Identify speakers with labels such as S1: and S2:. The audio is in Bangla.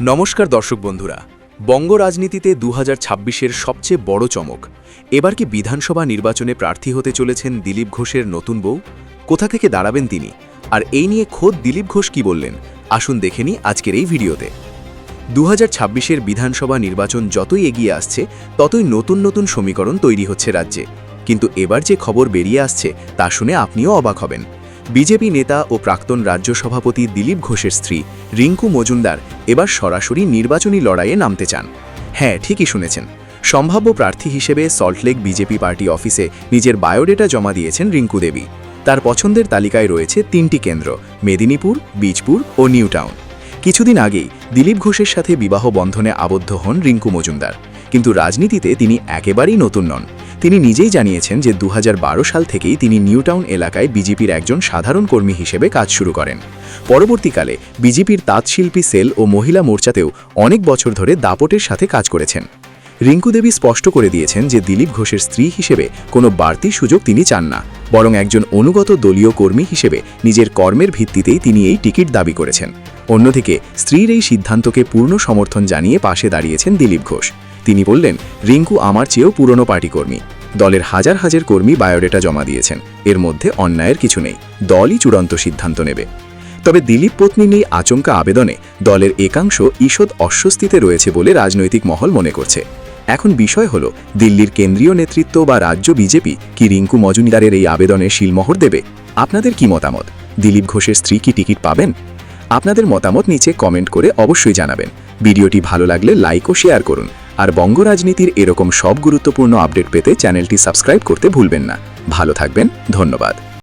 S1: নমস্কার দর্শক বন্ধুরা, বঙ্গ রাজনীতিতে 2026-এর সবচেয়ে বড় চমক। এবার কি বিধানসভা নির্বাচনে প্রার্থী হতে চলেছেন দিলীপ ঘোষের নতুন বউ? কোথা থেকে দাঁড়াবেন তিনি? আর এই নিয়ে খোদ দিলীপ ঘোষ কি বললেন, আসুন দেখে নিই আজকের এই ভিডিওতে। 2026-এর বিধানসভা নির্বাচন যতই এগিয়ে আসছে ততই নতুন নতুন সমীকরণ তৈরি হচ্ছে রাজ্যে। কিন্তু এবার যে খবর বেরিয়ে আসছে তা শুনে আপনিও অবাক হবেন। বিজেপি নেতা ও প্রাক্তন রাজ্য সভাপতি দিলীপ ঘোষের স্ত্রী রিঙ্কু মজুমদার এবার সরাসরি নির্বাচনী লড়াইয়ে নামতে চান। হ্যাঁ, ঠিকই শুনেছেন, সম্ভাব্য প্রার্থী হিসেবে সল্টলেক বিজেপি পার্টি অফিসে নিজের বায়োডেটা জমা দিয়েছেন রিঙ্কু দেবী। তার পছন্দের তালিকায় রয়েছে 3টি কেন্দ্র: মেদিনীপুর, বীজপুর ও নিউ টাউন। কিছুদিন আগেই দিলীপ ঘোষের সাথে বিবাহ বন্ধনে আবদ্ধ হন রিঙ্কু মজুমদার। কিন্তু রাজনীতিতে তিনি একেবারেই নতুন নন। তিনি নিজেই জানিয়েছেন যে 2012 সাল থেকেই তিনি নিউ টাউন এলাকায় বিজেপির একজন সাধারণ কর্মী হিসেবে কাজ শুরু করেন। পরবর্তীকালে বিজেপির তাঁতশিল্পী সেল ও মহিলা মোর্চাতেও অনেক বছর ধরে দাপটের সাথে কাজ করেছেন। রিঙ্কু দেবী স্পষ্ট করে দিয়েছেন যে দিলীপ ঘোষের স্ত্রী হিসেবে কোনো বাড়তি সুযোগ তিনি চান না, বরং একজন অনুগত দলীয় কর্মী হিসেবে নিজের কর্মের ভিত্তিতেই তিনি এই টিকিট দাবি করেছেন। অন্যদিকে স্ত্রীর এই সিদ্ধান্তকে পূর্ণ সমর্থন জানিয়ে পাশে দাঁড়িয়েছেন দিলীপ ঘোষ। তিনি বললেন, রিঙ্কু আমার চেয়েও পুরনো পার্টি কর্মী। দলের হাজার হাজার কর্মী বায়োডেটা জমা দিয়েছেন, এর মধ্যে অন্যায়ের কিছু নেই, দলই চূড়ান্ত সিদ্ধান্ত নেবে। তবে দিলীপ পত্নীর এই আচমকা আবেদনে দলের একাংশ ঈষৎ অস্বস্তিতে রয়েছে বলে রাজনৈতিক মহল মনে করছে। এখন বিষয় হল, দিল্লির কেন্দ্রীয় নেতৃত্ব বা রাজ্য বিজেপি কি রিঙ্কু মজুমদারের এই আবেদনে শিলমোহর দেবে? আপনাদের কি মতামত? দিলীপ ঘোষের স্ত্রী কি টিকিট পাবেন? আপনাদের মতামত নিচে কমেন্ট করে অবশ্যই জানাবেন। ভিডিওটি ভালো লাগলে লাইক ও শেয়ার করুন। আর বঙ্গ রাজনীতির এরকম সব গুরুত্বপূর্ণ আপডেট পেতে চ্যানেলটি সাবস্ক্রাইব করতে ভুলবেন না। ভালো থাকবেন, ধন্যবাদ।